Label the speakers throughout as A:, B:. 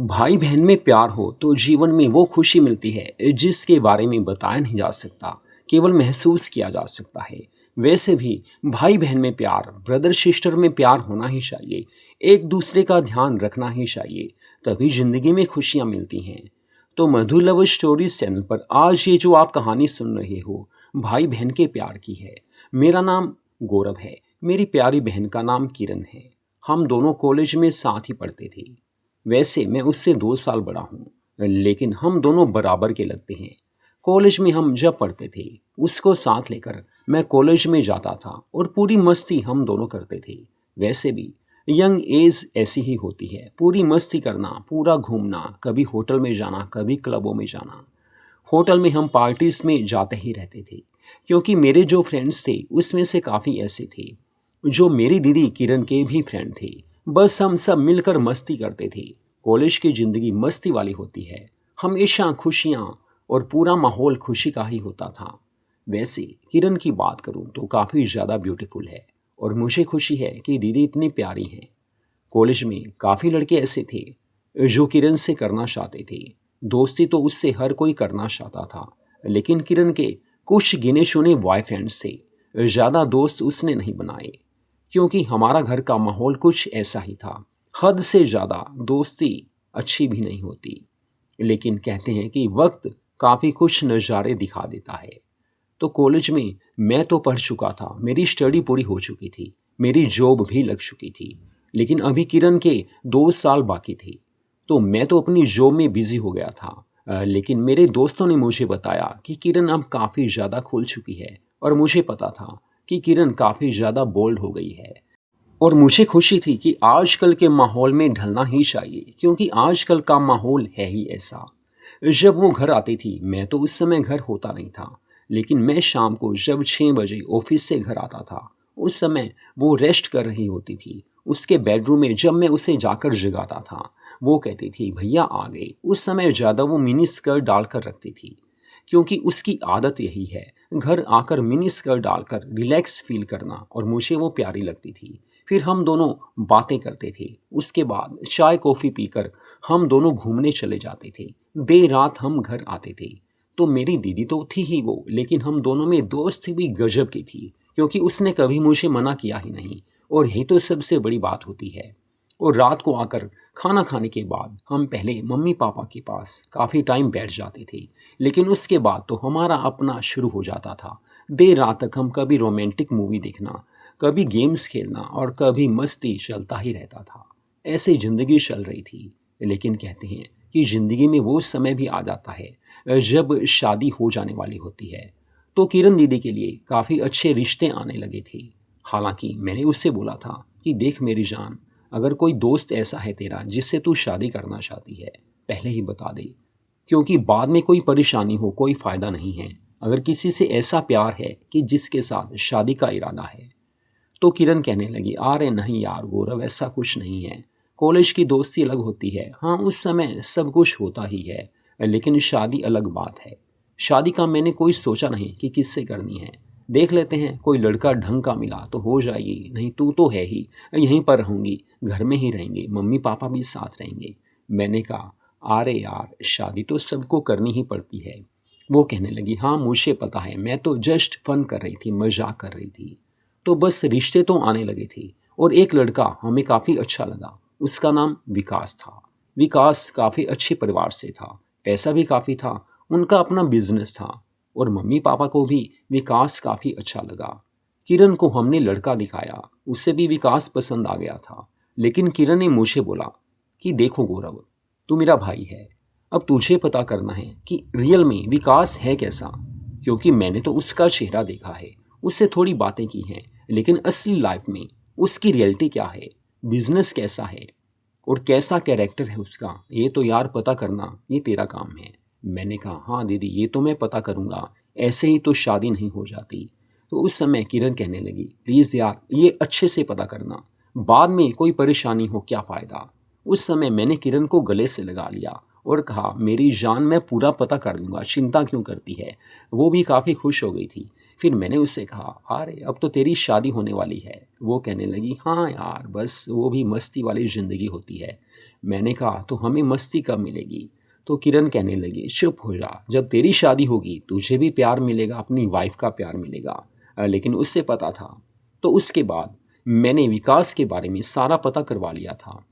A: भाई बहन में प्यार हो तो जीवन में वो खुशी मिलती है जिसके बारे में बताया नहीं जा सकता, केवल महसूस किया जा सकता है। वैसे भी भाई बहन में प्यार, ब्रदर सिस्टर में प्यार होना ही चाहिए। एक दूसरे का ध्यान रखना ही चाहिए, तभी जिंदगी में खुशियां मिलती हैं। तो मधुर लव स्टोरीज चैनल पर आज ये जो आप कहानी सुन रहे हो, भाई बहन के प्यार की है। मेरा नाम गौरव है, मेरी प्यारी बहन का नाम किरण है। हम दोनों कॉलेज में साथ ही पढ़ते थे। वैसे मैं उससे 2 साल बड़ा हूँ, लेकिन हम दोनों बराबर के लगते हैं। कॉलेज में हम जब पढ़ते थे, उसको साथ लेकर मैं कॉलेज में जाता था और पूरी मस्ती हम दोनों करते थे। वैसे भी यंग एज ऐसी ही होती है, पूरी मस्ती करना, पूरा घूमना, कभी होटल में जाना, कभी क्लबों में जाना। होटल में हम पार्टीज में जाते ही रहते थे, क्योंकि मेरे जो फ्रेंड्स थे उसमें से काफ़ी ऐसे थे जो मेरी दीदी किरण के भी फ्रेंड थे। बस हम सब मिलकर मस्ती करते थे। कॉलेज की ज़िंदगी मस्ती वाली होती है, हमेशा खुशियाँ और पूरा माहौल खुशी का ही होता था। वैसे किरण की बात करूँ तो काफ़ी ज़्यादा ब्यूटीफुल है और मुझे खुशी है कि दीदी इतनी प्यारी हैं। कॉलेज में काफ़ी लड़के ऐसे थे जो किरण से करना चाहते थे। दोस्ती तो उससे हर कोई करना चाहता था, लेकिन किरण के कुछ गिने चुने बॉयफ्रेंड्स थे। ज़्यादा दोस्त उसने नहीं बनाए, क्योंकि हमारा घर का माहौल कुछ ऐसा ही था। हद से ज़्यादा दोस्ती अच्छी भी नहीं होती। लेकिन कहते हैं कि वक्त काफ़ी कुछ नज़ारे दिखा देता है। तो कॉलेज में मैं तो पढ़ चुका था, मेरी स्टडी पूरी हो चुकी थी, मेरी जॉब भी लग चुकी थी। लेकिन अभी किरण के 2 साल बाकी थे। तो मैं तो अपनी जॉब में बिजी हो गया था। लेकिन मेरे दोस्तों ने मुझे बताया कि किरण अब काफ़ी ज़्यादा खुल चुकी है, और मुझे पता था कि किरण काफ़ी ज़्यादा बोल्ड हो गई है। और मुझे खुशी थी कि आजकल के माहौल में ढलना ही चाहिए, क्योंकि आजकल का माहौल है ही ऐसा। जब वो घर आती थी, मैं तो उस समय घर होता नहीं था, लेकिन मैं शाम को जब 6 बजे ऑफिस से घर आता था, उस समय वो रेस्ट कर रही होती थी। उसके बेडरूम में जब मैं उसे जाकर जगाता था, वो कहती थी भैया आ गए। उस समय ज़्यादा वो मिनी स्कर्ट डालकर रखती थी, क्योंकि उसकी आदत यही है, घर आकर मिनी स्कर्ट डालकर रिलैक्स फील करना, और मुझे वो प्यारी लगती थी। फिर हम दोनों बातें करते थे। उसके बाद चाय कॉफ़ी पीकर हम दोनों घूमने चले जाते थे। देर रात हम घर आते थे। तो मेरी दीदी तो थी ही वो, लेकिन हम दोनों में दोस्ती भी गजब की थी, क्योंकि उसने कभी मुझे मना किया ही नहीं। और यही तो सबसे बड़ी बात होती है। और रात को आकर खाना खाने के बाद हम पहले मम्मी पापा के पास काफ़ी टाइम बैठ जाते थे, लेकिन उसके बाद तो हमारा अपना शुरू हो जाता था। देर रात तक हम कभी रोमांटिक मूवी देखना, कभी गेम्स खेलना, और कभी मस्ती चलता ही रहता था। ऐसे ज़िंदगी चल रही थी। लेकिन कहते हैं कि ज़िंदगी में वो समय भी आ जाता है जब शादी हो जाने वाली होती है। तो किरण दीदी के लिए काफ़ी अच्छे रिश्ते आने लगे थे। हालांकि मैंने उससे बोला था कि देख मेरी जान, अगर कोई दोस्त ऐसा है तेरा जिससे तू शादी करना चाहती है, पहले ही बता दे, क्योंकि बाद में कोई परेशानी हो कोई फ़ायदा नहीं है। अगर किसी से ऐसा प्यार है कि जिसके साथ शादी का इरादा है। तो किरण कहने लगी, अरे नहीं यार गौरव, ऐसा कुछ नहीं है। कॉलेज की दोस्ती अलग होती है, हाँ उस समय सब कुछ होता ही है, लेकिन शादी अलग बात है। शादी का मैंने कोई सोचा नहीं कि किससे करनी है। देख लेते हैं, कोई लड़का ढंग का मिला तो हो जाएगी, नहीं तू तो है ही, यहीं पर रहूँगी, घर में ही रहेंगे, मम्मी पापा भी साथ रहेंगे। मैंने कहा अरे यार, शादी तो सबको करनी ही पड़ती है। वो कहने लगी, हाँ मुझे पता है, मैं तो जस्ट फन कर रही थी, मजाक कर रही थी। तो बस रिश्ते तो आने लगे थे, और एक लड़का हमें काफ़ी अच्छा लगा। उसका नाम विकास था। विकास काफ़ी अच्छे परिवार से था, पैसा भी काफ़ी था, उनका अपना बिजनेस था, और मम्मी पापा को भी विकास काफ़ी अच्छा लगा। किरण को हमने लड़का दिखाया, उसे भी विकास पसंद आ गया था। लेकिन किरण ने मुझे बोला कि देखो गौरव, तू मेरा भाई है, अब तुझे पता करना है कि रियल में विकास है कैसा, क्योंकि मैंने तो उसका चेहरा देखा है, उससे थोड़ी बातें की हैं, लेकिन असली लाइफ में उसकी रियलिटी क्या है, बिजनेस कैसा है, और कैसा कैरेक्टर है उसका, ये तो यार पता करना ये तेरा काम है। मैंने कहा हाँ दीदी, ये तो मैं पता करूँगा, ऐसे ही तो शादी नहीं हो जाती। तो उस समय किरण कहने लगी, प्लीज़ यार ये अच्छे से पता करना, बाद में कोई परेशानी हो क्या फ़ायदा। उस समय मैंने किरण को गले से लगा लिया और कहा, मेरी जान मैं पूरा पता कर लूँगा, चिंता क्यों करती है। वो भी काफ़ी खुश हो गई थी। फिर मैंने उससे कहा, अरे अब तो तेरी शादी होने वाली है। वो कहने लगी, हाँ यार बस वो भी मस्ती वाली ज़िंदगी होती है, मैंने कहा तो हमें मस्ती कब मिलेगी? तो किरण कहने लगी चुप हो जा, जब तेरी शादी होगी तुझे भी प्यार मिलेगा, अपनी वाइफ का प्यार मिलेगा। लेकिन उससे पता था। तो उसके बाद मैंने विकास के बारे में सारा पता करवा लिया था।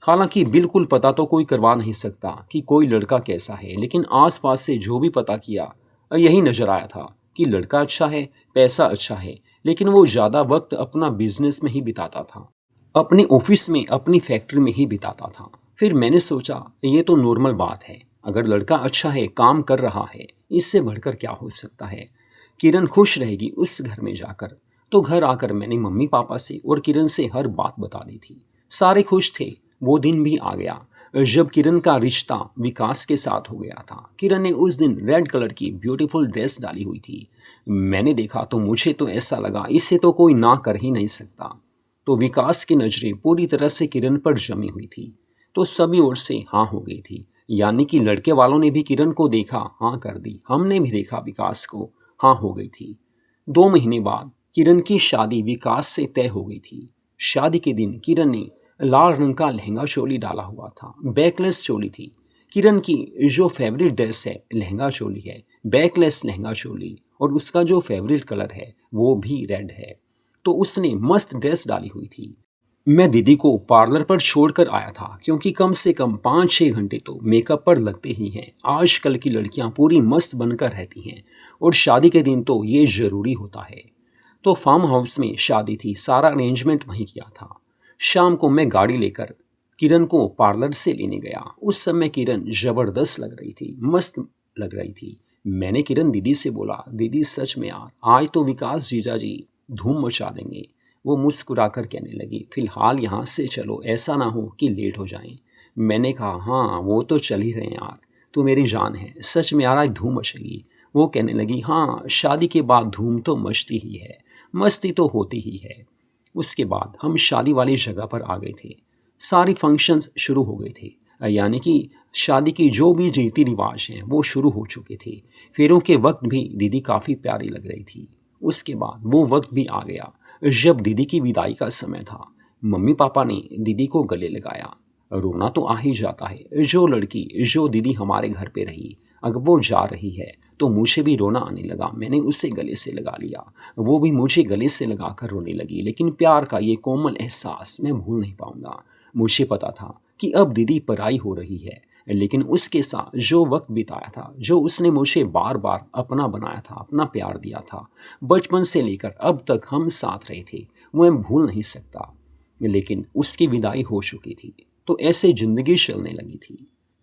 A: हालांकि बिल्कुल पता तो कोई करवा नहीं सकता कि कोई लड़का कैसा है, लेकिन आसपास से जो भी पता किया यही नजर आया था कि लड़का अच्छा है, पैसा अच्छा है, लेकिन वो ज़्यादा वक्त अपना बिजनेस में ही बिताता था, अपने ऑफिस में, अपनी फैक्ट्री में ही बिताता था। फिर मैंने सोचा ये तो नॉर्मल बात है, अगर लड़का अच्छा है, काम कर रहा है, इससे बढ़कर क्या हो सकता है। किरण खुश रहेगी उस घर में जाकर। तो घर आकर मैंने मम्मी पापा से और किरण से हर बात बता दी थी। सारे खुश थे। वो दिन भी आ गया जब किरण का रिश्ता विकास के साथ हो गया था। किरण ने उस दिन रेड कलर की ब्यूटीफुल ड्रेस डाली हुई थी। मैंने देखा तो मुझे तो ऐसा लगा इसे तो कोई ना कर ही नहीं सकता। तो विकास की नज़रें पूरी तरह से किरण पर जमी हुई थी। तो सभी ओर से हाँ हो गई थी, यानी कि लड़के वालों ने भी किरण को देखा, हाँ कर दी। हमने भी देखा विकास को, हाँ हो गई थी। 2 महीने बाद किरण की शादी विकास से तय हो गई थी। शादी के दिन किरण ने लाल रंग का लहंगा चोली डाला हुआ था, बैकलेस चोली थी। किरण की जो फेवरेट ड्रेस है लहंगा चोली है, बैकलेस लहंगा चोली, और उसका जो फेवरेट कलर है वो भी रेड है। तो उसने मस्त ड्रेस डाली हुई थी। मैं दीदी को पार्लर पर छोड़कर आया था, क्योंकि कम से कम 5-6 घंटे तो मेकअप पर लगते ही हैं। आजकल की लड़कियां पूरी मस्त बनकर रहती हैं, और शादी के दिन तो ये ज़रूरी होता है। तो फार्म हाउस में शादी थी, सारा अरेंजमेंट वहीं किया था। शाम को मैं गाड़ी लेकर किरण को पार्लर से लेने गया। उस समय किरण ज़बरदस्त लग रही थी, मस्त लग रही थी। मैंने किरण दीदी से बोला, दीदी सच में यार आज तो विकास जीजा जी धूम मचा देंगे। वो मुस्कुराकर कहने लगी, फिलहाल यहाँ से चलो, ऐसा ना हो कि लेट हो जाएं। मैंने कहा हाँ वो तो चल ही रहे हैं यार, तू मेरी जान है, सच में यार आज धूम मचेगी। वो कहने लगी हाँ शादी के बाद धूम तो मचती ही है, मस्ती तो होती ही है। उसके बाद हम शादी वाली जगह पर आ गए थे। सारे फंक्शंस शुरू हो गए थे, यानी कि शादी की जो भी रीति रिवाज हैं वो शुरू हो चुके थे। फेरों के वक्त भी दीदी काफ़ी प्यारी लग रही थी। उसके बाद वो वक्त भी आ गया जब दीदी की विदाई का समय था। मम्मी पापा ने दीदी को गले लगाया। रोना तो आ ही जाता है, जो लड़की, जो दीदी हमारे घर पे रही, अगर वो जा रही है तो मुझे भी रोना आने लगा। मैंने उसे गले से लगा लिया, वो भी मुझे गले से लगाकर रोने लगी। लेकिन प्यार का ये कोमल एहसास मैं भूल नहीं पाऊंगा। मुझे पता था कि अब दीदी पराई हो रही है, लेकिन उसके साथ जो वक्त बिताया था, जो उसने मुझे बार बार अपना बनाया था, अपना प्यार दिया था, बचपन से लेकर अब तक हम साथ रहे थे, वो मैं भूल नहीं सकता। लेकिन उसकी विदाई हो चुकी थी, तो ऐसे जिंदगी चलने लगी थी।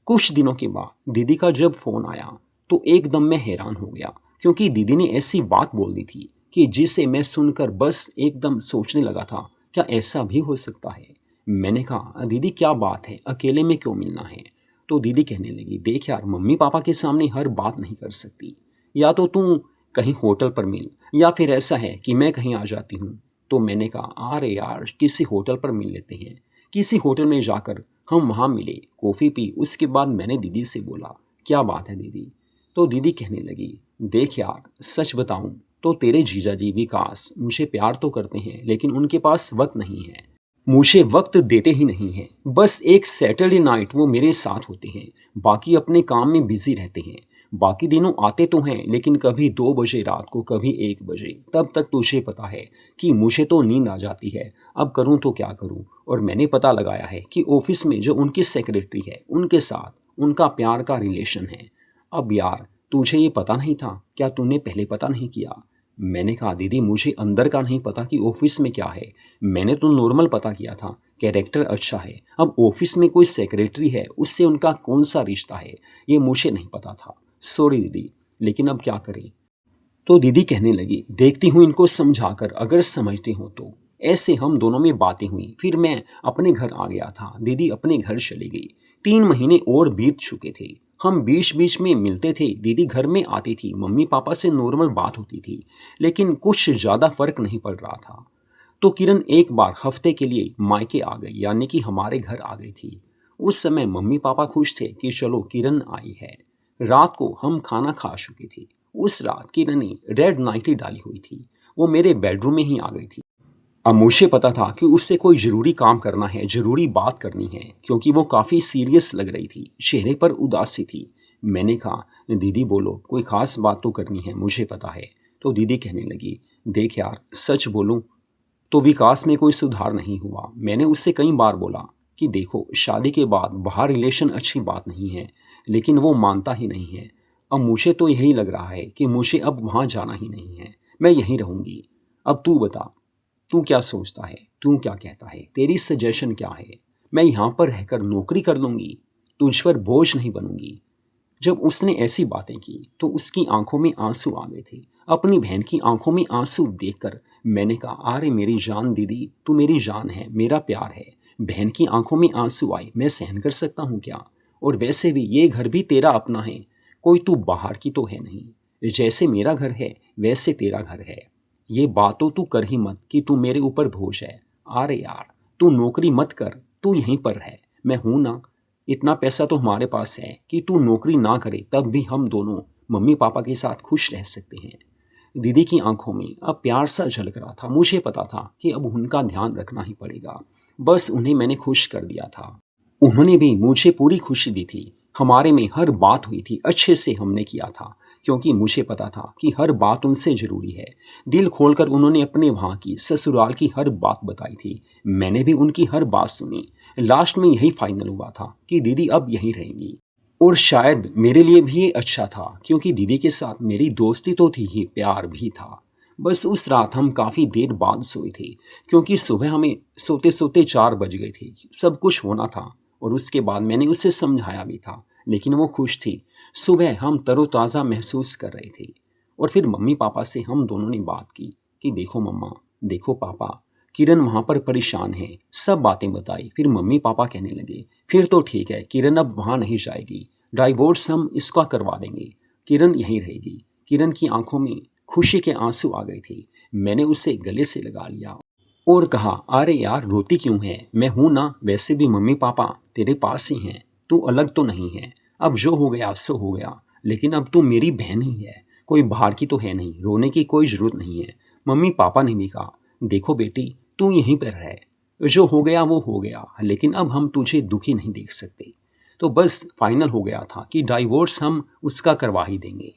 A: कुछ दिनों के बाद दीदी का जब फ़ोन आया तो एकदम मैं हैरान हो गया, क्योंकि दीदी ने ऐसी बात बोल दी थी कि जिसे मैं सुनकर बस एकदम सोचने लगा था, क्या ऐसा भी हो सकता है। मैंने कहा दीदी क्या बात है, अकेले में क्यों मिलना है। तो दीदी कहने लगी, देख यार मम्मी पापा के सामने हर बात नहीं कर सकती, या तो तू कहीं होटल पर मिल, या फिर ऐसा है कि मैं कहीं आ जाती हूँ। तो मैंने कहा अरे यार किसी होटल पर मिल लेते हैं। किसी होटल में जाकर हम वहाँ मिले, कॉफ़ी पी। उसके बाद मैंने दीदी से बोला, क्या बात है दीदी। तो दीदी कहने लगी, देख यार सच बताऊं तो तेरे जीजा जी विकास मुझे प्यार तो करते हैं, लेकिन उनके पास वक्त नहीं है, मुझे वक्त देते ही नहीं हैं। बस एक सैटरडे नाइट वो मेरे साथ होते हैं, बाकी अपने काम में बिजी रहते हैं। बाकी दिनों आते तो हैं, लेकिन कभी 2 बजे रात को, कभी 1 बजे। तब तक तुझे पता है कि मुझे तो नींद आ जाती है, अब करूं तो क्या करूं। और मैंने पता लगाया है कि ऑफिस में जो उनकी सेक्रेटरी है उनके साथ उनका प्यार का रिलेशन है। अब यार तुझे ये पता नहीं था क्या, तूने पहले पता नहीं किया। मैंने कहा दीदी मुझे अंदर का नहीं पता कि ऑफिस में क्या है, मैंने तो नॉर्मल पता किया था, कैरेक्टर अच्छा है। अब ऑफिस में कोई सेक्रेटरी है, उससे उनका कौन सा रिश्ता है ये मुझे नहीं पता था। सॉरी दीदी, लेकिन अब क्या करें। तो दीदी कहने लगी, देखती हूँ इनको समझाकर, अगर समझते हो तो। ऐसे हम दोनों में बातें हुई। फिर मैं अपने घर आ गया था, दीदी अपने घर चली गई। 3 महीने और बीत चुके थे। हम बीच बीच में मिलते थे, दीदी घर में आती थी, मम्मी पापा से नॉर्मल बात होती थी, लेकिन कुछ ज़्यादा फर्क नहीं पड़ रहा था। तो किरण एक बार हफ्ते के लिए मायके आ गई, यानी कि हमारे घर आ गई थी। उस समय मम्मी पापा खुश थे कि चलो किरण आई है। रात को हम खाना खा चुके थे। उस रात किरण ने रेड नाइटी डाली हुई थी, वो मेरे बेडरूम में ही आ गई थी। अब मुझे पता था कि उससे कोई ज़रूरी काम करना है, ज़रूरी बात करनी है, क्योंकि वो काफ़ी सीरियस लग रही थी, चेहरे पर उदासी थी। मैंने कहा, दीदी बोलो, कोई ख़ास बात तो करनी है, मुझे पता है। तो दीदी कहने लगी, देख यार, सच बोलूं तो विकास में कोई सुधार नहीं हुआ। मैंने उससे कई बार बोला कि देखो, शादी के बाद बाहर रिलेशन अच्छी बात नहीं है, लेकिन वो मानता ही नहीं है। अब मुझे तो यही लग रहा है कि मुझे अब वहाँ जाना ही नहीं है, मैं यहीं रहूँगी। अब तू बता, तू क्या सोचता है, तू क्या कहता है, तेरी सजेशन क्या है? मैं यहाँ पर रहकर नौकरी कर लूँगी, तुझ पर बोझ नहीं बनूंगी। जब उसने ऐसी बातें की तो उसकी आंखों में आंसू आ गए थे। अपनी बहन की आंखों में आंसू देखकर मैंने कहा, अरे मेरी जान दीदी, तू मेरी जान है, मेरा प्यार है। बहन की आंखों में आंसू आए, मैं सहन कर सकता हूँ क्या? और वैसे भी ये घर भी तेरा अपना है, कोई तू बाहर की तो है नहीं। जैसे मेरा घर है वैसे तेरा घर है। ये बातों तू कर ही मत कि तू मेरे ऊपर बोझ है। अरे यार, तू नौकरी मत कर, तू यहीं पर है, मैं हूं ना। इतना पैसा तो हमारे पास है कि तू नौकरी ना करे तब भी हम दोनों मम्मी पापा के साथ खुश रह सकते हैं। दीदी की आंखों में अब प्यार सा झलक रहा था। मुझे पता था कि अब उनका ध्यान रखना ही पड़ेगा। बस उन्हें मैंने खुश कर दिया था। उन्होंने भी मुझे पूरी खुशी दी थी। हमारे में हर बात हुई थी, अच्छे से हमने किया था, क्योंकि मुझे पता था कि हर बात उनसे ज़रूरी है। दिल खोलकर उन्होंने अपने वहाँ की ससुराल की हर बात बताई थी। मैंने भी उनकी हर बात सुनी। लास्ट में यही फाइनल हुआ था कि दीदी अब यहीं रहेंगी। और शायद मेरे लिए भी ये अच्छा था, क्योंकि दीदी के साथ मेरी दोस्ती तो थी ही, प्यार भी था। बस उस रात हम काफ़ी देर बाद सोए थे, क्योंकि सुबह हमें सोते सोते 4 बज गए थे। सब कुछ होना था और उसके बाद मैंने उसे समझाया भी था, लेकिन वो खुश थी। सुबह हम तरोताज़ा महसूस कर रहे थे और फिर मम्मी पापा से हम दोनों ने बात की कि देखो मम्मा, देखो पापा, किरण वहाँ पर परेशान है। सब बातें बताई। फिर मम्मी पापा कहने लगे, फिर तो ठीक है, किरण अब वहाँ नहीं जाएगी, डाइवोर्स हम इसका करवा देंगे, किरण यहीं रहेगी। किरण की आंखों में खुशी के आंसू आ गए थे। मैंने उसे गले से लगा लिया और कहा, अरे यार, रोती क्यों है, मैं हूं ना, वैसे भी मम्मी पापा तेरे पास ही हैं, तू अलग तो नहीं है। अब जो हो गया सो हो गया, लेकिन अब तू मेरी बहन ही है, कोई बाहर की तो है नहीं, रोने की कोई ज़रूरत नहीं है। मम्मी पापा ने भी कहा, देखो बेटी, तू यहीं पर रह, जो हो गया वो हो गया, लेकिन अब हम तुझे दुखी नहीं देख सकते। तो बस फाइनल हो गया था कि डाइवोर्स हम उसका करवा ही देंगे।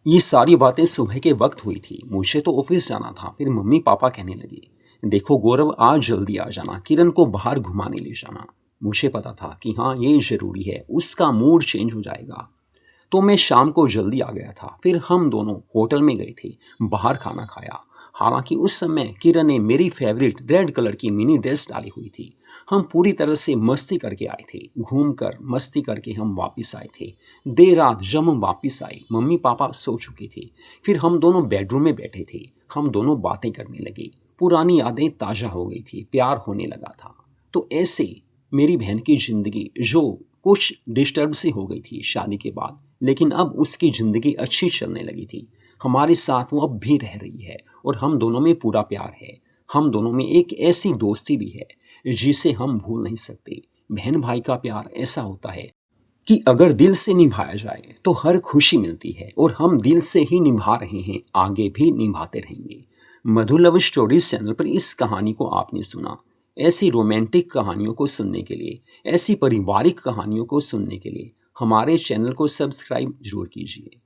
A: ये सारी बातें सुबह के वक्त हुई थी। मुझे तो ऑफिस जाना था। फिर मम्मी पापा कहने लगे, देखो गौरव, आज जल्दी आ जाना, किरण को बाहर घुमाने ले जाना। मुझे पता था कि हाँ, ये ज़रूरी है, उसका मूड चेंज हो जाएगा। तो मैं शाम को जल्दी आ गया था। फिर हम दोनों होटल में गए थे, बाहर खाना खाया। हालांकि उस समय किरण ने मेरी फेवरेट रेड कलर की मिनी ड्रेस डाली हुई थी। हम पूरी तरह से मस्ती करके आए थे। घूमकर मस्ती करके हम वापस आए थे। देर रात जब हम वापस आए, मम्मी पापा सो चुके थे। फिर हम दोनों बेडरूम में बैठे थे। हम दोनों बातें करने लगे। पुरानी यादें ताज़ा हो गई थी, प्यार होने लगा था। तो ऐसे मेरी बहन की ज़िंदगी जो कुछ डिस्टर्ब सी हो गई थी शादी के बाद, लेकिन अब उसकी ज़िंदगी अच्छी चलने लगी थी। हमारे साथ वो अब भी रह रही है और हम दोनों में पूरा प्यार है। हम दोनों में एक ऐसी दोस्ती भी है जिसे हम भूल नहीं सकते। बहन भाई का प्यार ऐसा होता है कि अगर दिल से निभाया जाए तो हर खुशी मिलती है, और हम दिल से ही निभा रहे हैं, आगे भी निभाते रहेंगे। मधु लव स्टोरीज चैनल पर इस कहानी को आपने सुना। ऐसी रोमांटिक कहानियों को सुनने के लिए, ऐसी पारिवारिक कहानियों को सुनने के लिए हमारे चैनल को सब्सक्राइब जरूर कीजिए।